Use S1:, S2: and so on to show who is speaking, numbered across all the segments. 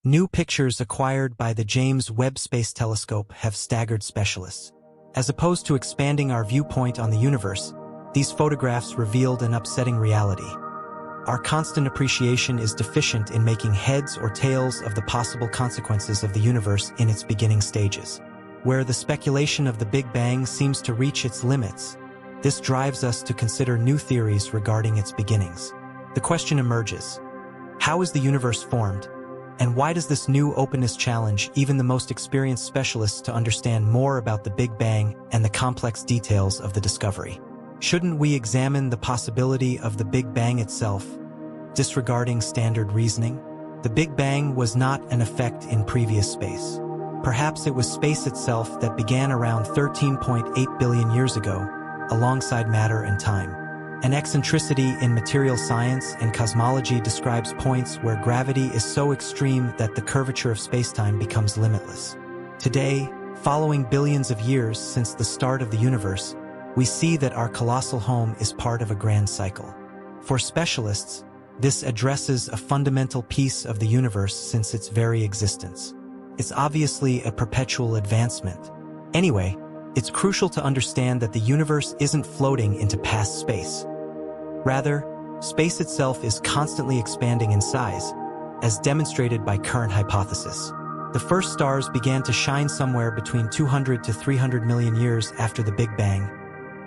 S1: New pictures acquired by the James Webb Space Telescope have staggered specialists. As opposed to expanding our viewpoint on the universe, these photographs revealed an upsetting reality. Our constant appreciation is deficient in making heads or tails of the possible consequences of the universe in its beginning stages. Where the speculation of the Big Bang seems to reach its limits, this drives us to consider new theories regarding its beginnings. The question emerges: how is the universe formed? And why does this new openness challenge even the most experienced specialists to understand more about the Big Bang and the complex details of the discovery? Shouldn't we examine the possibility of the Big Bang itself, disregarding standard reasoning? The Big Bang was not an effect in previous space. Perhaps it was space itself that began around 13.8 billion years ago, alongside matter and time. An eccentricity in material science and cosmology describes points where gravity is so extreme that the curvature of spacetime becomes limitless. Today, following billions of years since the start of the universe, we see that our colossal home is part of a grand cycle. For specialists, this addresses a fundamental piece of the universe since its very existence. It's obviously a perpetual advancement. Anyway, it's crucial to understand that the universe isn't floating into past space. Rather, space itself is constantly expanding in size, as demonstrated by current hypothesis. The first stars began to shine somewhere between 200 to 300 million years after the Big Bang,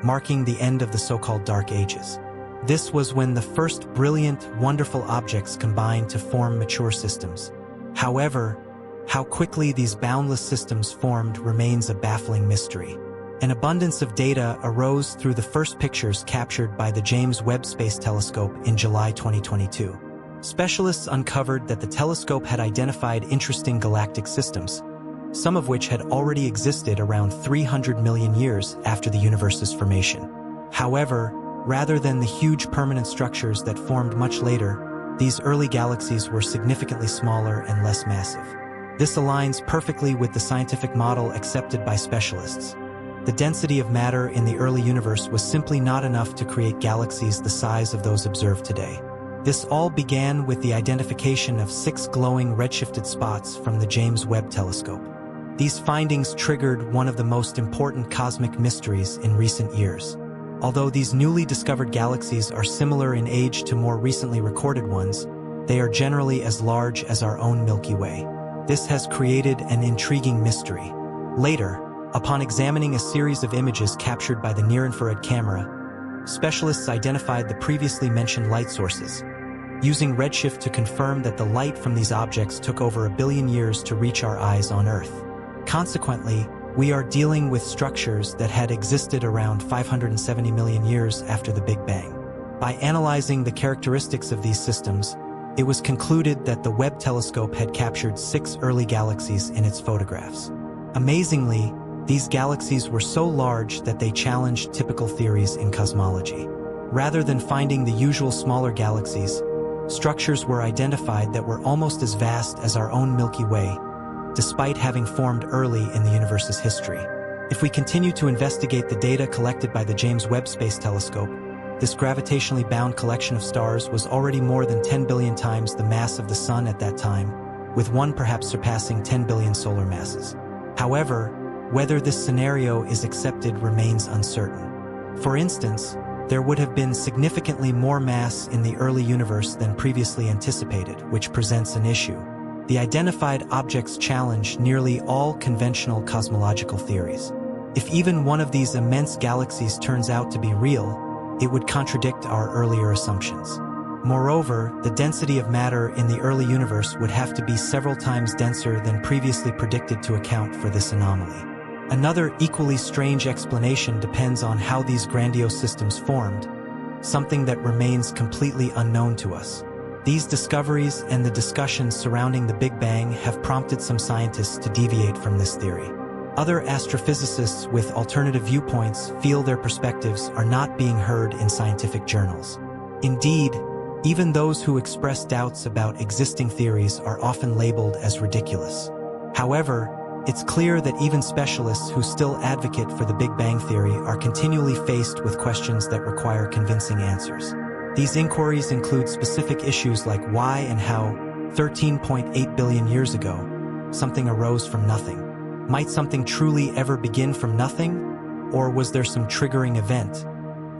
S1: marking the end of the so-called Dark Ages. This was when the first brilliant, wonderful objects combined to form mature systems. However, how quickly these boundless systems formed remains a baffling mystery. An abundance of data arose through the first pictures captured by the James Webb Space Telescope in July 2022. Specialists uncovered that the telescope had identified interesting galactic systems, some of which had already existed around 300 million years after the universe's formation. However, rather than the huge permanent structures that formed much later, these early galaxies were significantly smaller and less massive. This aligns perfectly with the scientific model accepted by specialists. The density of matter in the early universe was simply not enough to create galaxies the size of those observed today. This all began with the identification of 6 glowing redshifted spots from the James Webb Telescope. These findings triggered one of the most important cosmic mysteries in recent years. Although these newly discovered galaxies are similar in age to more recently recorded ones, they are generally as large as our own Milky Way. This has created an intriguing mystery. Later, upon examining a series of images captured by the near-infrared camera, specialists identified the previously mentioned light sources, using redshift to confirm that the light from these objects took over 1 billion years to reach our eyes on Earth. Consequently, we are dealing with structures that had existed around 570 million years after the Big Bang. By analyzing the characteristics of these systems, it was concluded that the Webb telescope had captured 6 early galaxies in its photographs. Amazingly, these galaxies were so large that they challenged typical theories in cosmology. Rather than finding the usual smaller galaxies, structures were identified that were almost as vast as our own Milky Way, despite having formed early in the universe's history. If we continue to investigate the data collected by the James Webb Space Telescope, this gravitationally bound collection of stars was already more than 10 billion times the mass of the Sun at that time, with one perhaps surpassing 10 billion solar masses. However, whether this scenario is accepted remains uncertain. For instance, there would have been significantly more mass in the early universe than previously anticipated, which presents an issue. The identified objects challenge nearly all conventional cosmological theories. If even one of these immense galaxies turns out to be real, it would contradict our earlier assumptions. Moreover, the density of matter in the early universe would have to be several times denser than previously predicted to account for this anomaly. Another equally strange explanation depends on how these grandiose systems formed, something that remains completely unknown to us. These discoveries and the discussions surrounding the Big Bang have prompted some scientists to deviate from this theory. Other astrophysicists with alternative viewpoints feel their perspectives are not being heard in scientific journals. Indeed, even those who express doubts about existing theories are often labeled as ridiculous. However, it's clear that even specialists who still advocate for the Big Bang theory are continually faced with questions that require convincing answers. These inquiries include specific issues like why and how 13.8 billion years ago, something arose from nothing. Might something truly ever begin from nothing? Or was there some triggering event?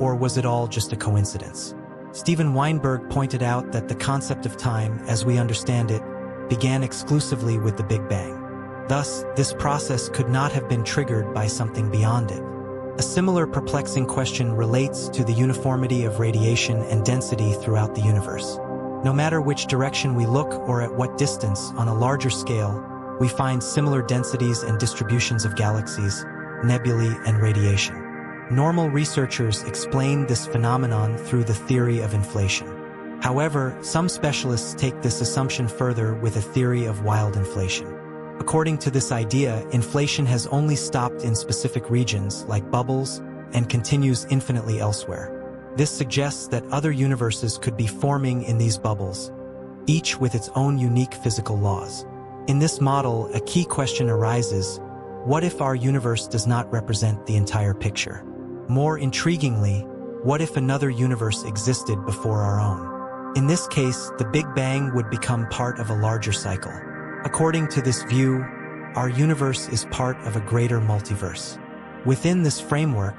S1: Or was it all just a coincidence? Steven Weinberg pointed out that the concept of time, as we understand it, began exclusively with the Big Bang. Thus, this process could not have been triggered by something beyond it. A similar perplexing question relates to the uniformity of radiation and density throughout the universe. No matter which direction we look or at what distance on a larger scale, we find similar densities and distributions of galaxies, nebulae, and radiation. Normal researchers explain this phenomenon through the theory of inflation. However, some specialists take this assumption further with a theory of wild inflation. According to this idea, inflation has only stopped in specific regions, like bubbles, and continues infinitely elsewhere. This suggests that other universes could be forming in these bubbles, each with its own unique physical laws. In this model, a key question arises: what if our universe does not represent the entire picture? More intriguingly, what if another universe existed before our own? In this case, the Big Bang would become part of a larger cycle. According to this view, our universe is part of a greater multiverse. Within this framework,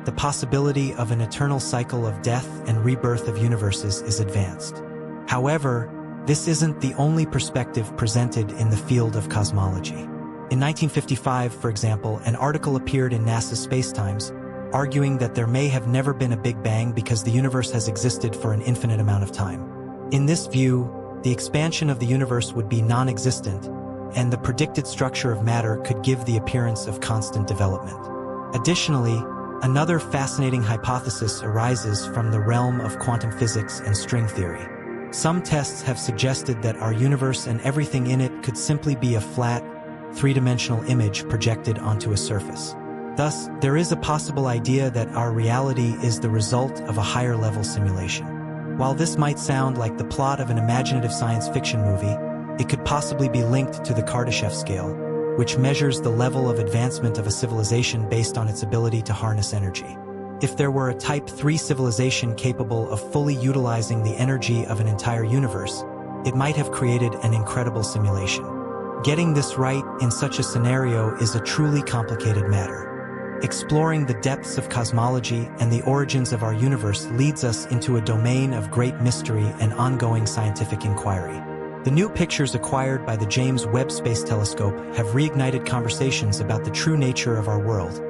S1: the possibility of an eternal cycle of death and rebirth of universes is advanced. However, this isn't the only perspective presented in the field of cosmology. In 1955, for example, an article appeared in NASA's Spacetimes, arguing that there may have never been a Big Bang because the universe has existed for an infinite amount of time. In this view, the expansion of the universe would be non-existent, and the predicted structure of matter could give the appearance of constant development. Additionally, another fascinating hypothesis arises from the realm of quantum physics and string theory. Some tests have suggested that our universe and everything in it could simply be a flat, three-dimensional image projected onto a surface. Thus, there is a possible idea that our reality is the result of a higher-level simulation. While this might sound like the plot of an imaginative science fiction movie, it could possibly be linked to the Kardashev scale, which measures the level of advancement of a civilization based on its ability to harness energy. If there were a Type 3 civilization capable of fully utilizing the energy of an entire universe, it might have created an incredible simulation. Getting this right in such a scenario is a truly complicated matter. Exploring the depths of cosmology and the origins of our universe leads us into a domain of great mystery and ongoing scientific inquiry. The new pictures acquired by the James Webb Space Telescope have reignited conversations about the true nature of our world,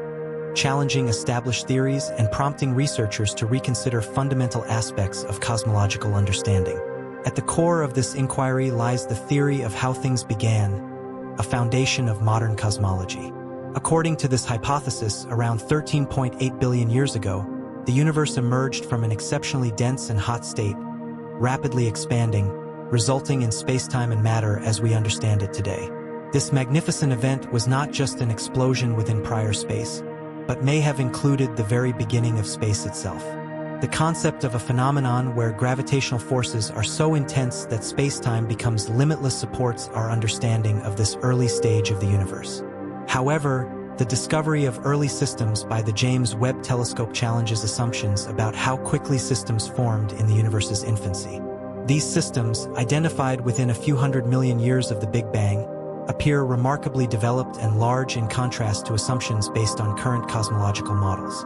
S1: challenging established theories and prompting researchers to reconsider fundamental aspects of cosmological understanding. At the core of this inquiry lies the theory of how things began, a foundation of modern cosmology. According to this hypothesis, around 13.8 billion years ago, the universe emerged from an exceptionally dense and hot state, rapidly expanding, resulting in space-time and matter as we understand it today. This magnificent event was not just an explosion within prior space, but may have included the very beginning of space itself. The concept of a phenomenon where gravitational forces are so intense that space-time becomes limitless supports our understanding of this early stage of the universe. However, the discovery of early systems by the James Webb Telescope challenges assumptions about how quickly systems formed in the universe's infancy. These systems, identified within a few hundred million years of the Big Bang, appear remarkably developed and large in contrast to assumptions based on current cosmological models.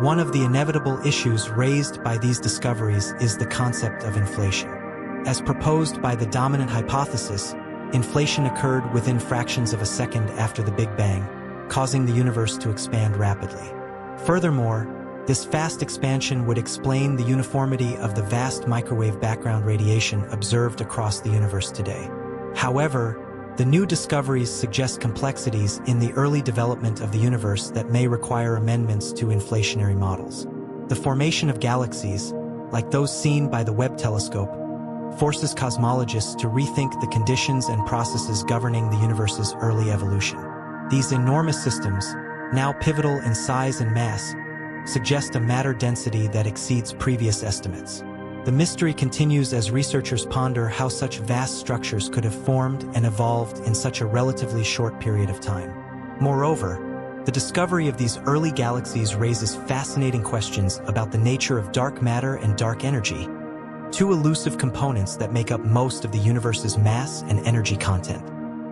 S1: One of the inevitable issues raised by these discoveries is the concept of inflation. As proposed by the dominant hypothesis, inflation occurred within fractions of a second after the Big Bang, causing the universe to expand rapidly. Furthermore, this fast expansion would explain the uniformity of the vast microwave background radiation observed across the universe today. However, the new discoveries suggest complexities in the early development of the universe that may require amendments to inflationary models. The formation of galaxies, like those seen by the Webb telescope, forces cosmologists to rethink the conditions and processes governing the universe's early evolution. These enormous systems, now pivotal in size and mass, suggest a matter density that exceeds previous estimates. The mystery continues as researchers ponder how such vast structures could have formed and evolved in such a relatively short period of time. Moreover, the discovery of these early galaxies raises fascinating questions about the nature of dark matter and dark energy, two elusive components that make up most of the universe's mass and energy content.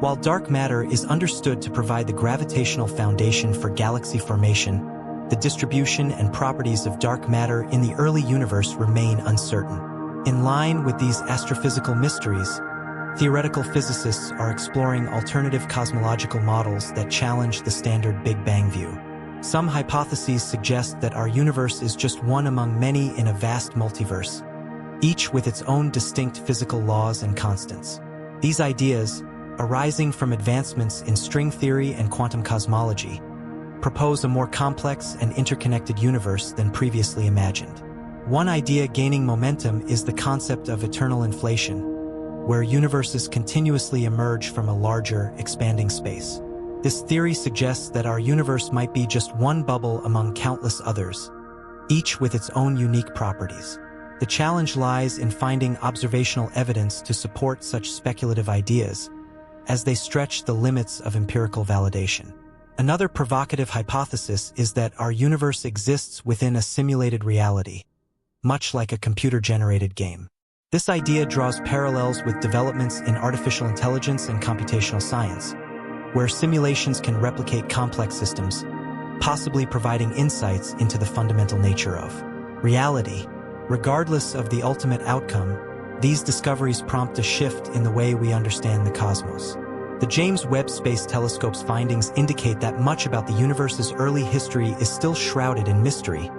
S1: While dark matter is understood to provide the gravitational foundation for galaxy formation, the distribution and properties of dark matter in the early universe remain uncertain. In line with these astrophysical mysteries, theoretical physicists are exploring alternative cosmological models that challenge the standard Big Bang view. Some hypotheses suggest that our universe is just one among many in a vast multiverse, each with its own distinct physical laws and constants. These ideas, arising from advancements in string theory and quantum cosmology, propose a more complex and interconnected universe than previously imagined. One idea gaining momentum is the concept of eternal inflation, where universes continuously emerge from a larger, expanding space. This theory suggests that our universe might be just one bubble among countless others, each with its own unique properties. The challenge lies in finding observational evidence to support such speculative ideas, as they stretch the limits of empirical validation. Another provocative hypothesis is that our universe exists within a simulated reality, much like a computer-generated game. This idea draws parallels with developments in artificial intelligence and computational science, where simulations can replicate complex systems, possibly providing insights into the fundamental nature of reality. Regardless of the ultimate outcome, these discoveries prompt a shift in the way we understand the cosmos. The James Webb Space Telescope's findings indicate that much about the universe's early history is still shrouded in mystery,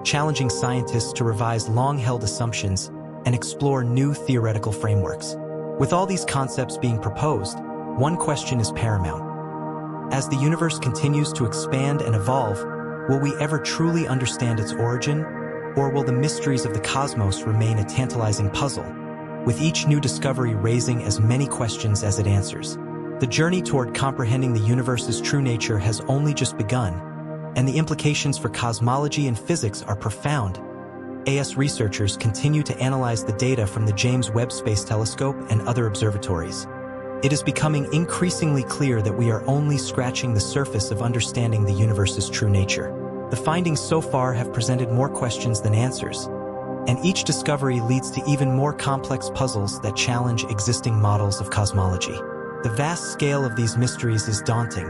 S1: challenging scientists to revise long-held assumptions and explore new theoretical frameworks. With all these concepts being proposed, one question is paramount. As the universe continues to expand and evolve, will we ever truly understand its origin, or will the mysteries of the cosmos remain a tantalizing puzzle, with each new discovery raising as many questions as it answers? The journey toward comprehending the universe's true nature has only just begun, and the implications for cosmology and physics are profound. AS researchers continue to analyze the data from the James Webb Space Telescope and other observatories. It is becoming increasingly clear that we are only scratching the surface of understanding the universe's true nature. The findings so far have presented more questions than answers, and each discovery leads to even more complex puzzles that challenge existing models of cosmology. The vast scale of these mysteries is daunting,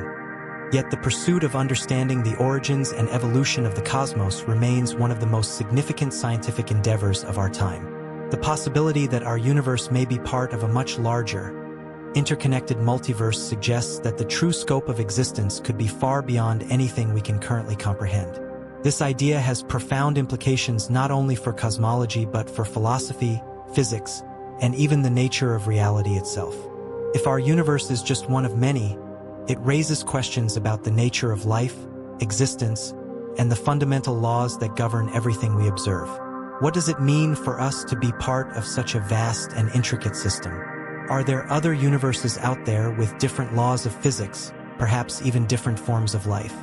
S1: yet the pursuit of understanding the origins and evolution of the cosmos remains one of the most significant scientific endeavors of our time. The possibility that our universe may be part of a much larger, interconnected multiverse suggests that the true scope of existence could be far beyond anything we can currently comprehend. This idea has profound implications not only for cosmology but for philosophy, physics, and even the nature of reality itself. If our universe is just one of many, it raises questions about the nature of life, existence, and the fundamental laws that govern everything we observe. What does it mean for us to be part of such a vast and intricate system? Are there other universes out there with different laws of physics, perhaps even different forms of life?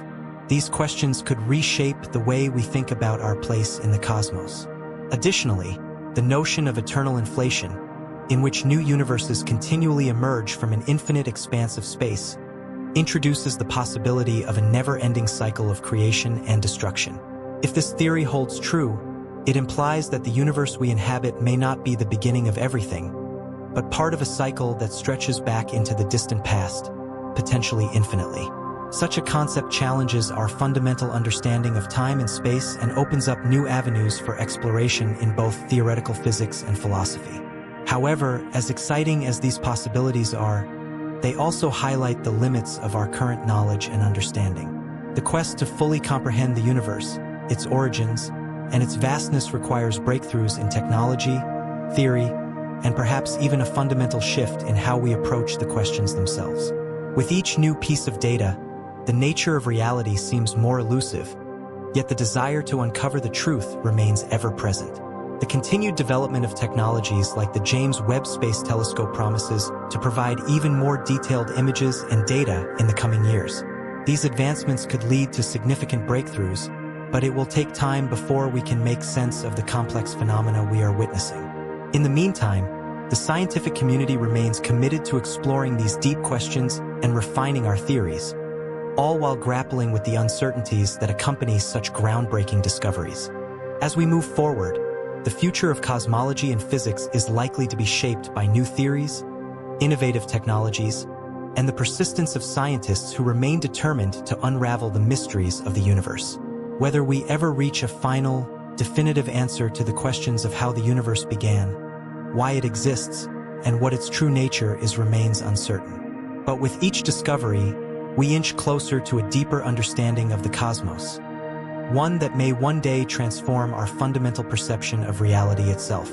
S1: These questions could reshape the way we think about our place in the cosmos. Additionally, the notion of eternal inflation, in which new universes continually emerge from an infinite expanse of space, introduces the possibility of a never-ending cycle of creation and destruction. If this theory holds true, it implies that the universe we inhabit may not be the beginning of everything, but part of a cycle that stretches back into the distant past, potentially infinitely. Such a concept challenges our fundamental understanding of time and space and opens up new avenues for exploration in both theoretical physics and philosophy. However, as exciting as these possibilities are, they also highlight the limits of our current knowledge and understanding. The quest to fully comprehend the universe, its origins, and its vastness requires breakthroughs in technology, theory, and perhaps even a fundamental shift in how we approach the questions themselves. With each new piece of data, the nature of reality seems more elusive, yet the desire to uncover the truth remains ever present. The continued development of technologies like the James Webb Space Telescope promises to provide even more detailed images and data in the coming years. These advancements could lead to significant breakthroughs, but it will take time before we can make sense of the complex phenomena we are witnessing. In the meantime, the scientific community remains committed to exploring these deep questions and refining our theories, all while grappling with the uncertainties that accompany such groundbreaking discoveries. As we move forward, The future of cosmology and physics is likely to be shaped by new theories, innovative technologies, and the persistence of scientists who remain determined to unravel the mysteries of the universe. Whether we ever reach a final, definitive answer to the questions of how the universe began, why it exists, and what its true nature is remains uncertain. But with each discovery, we inch closer to a deeper understanding of the cosmos, one that may one day transform our fundamental perception of reality itself.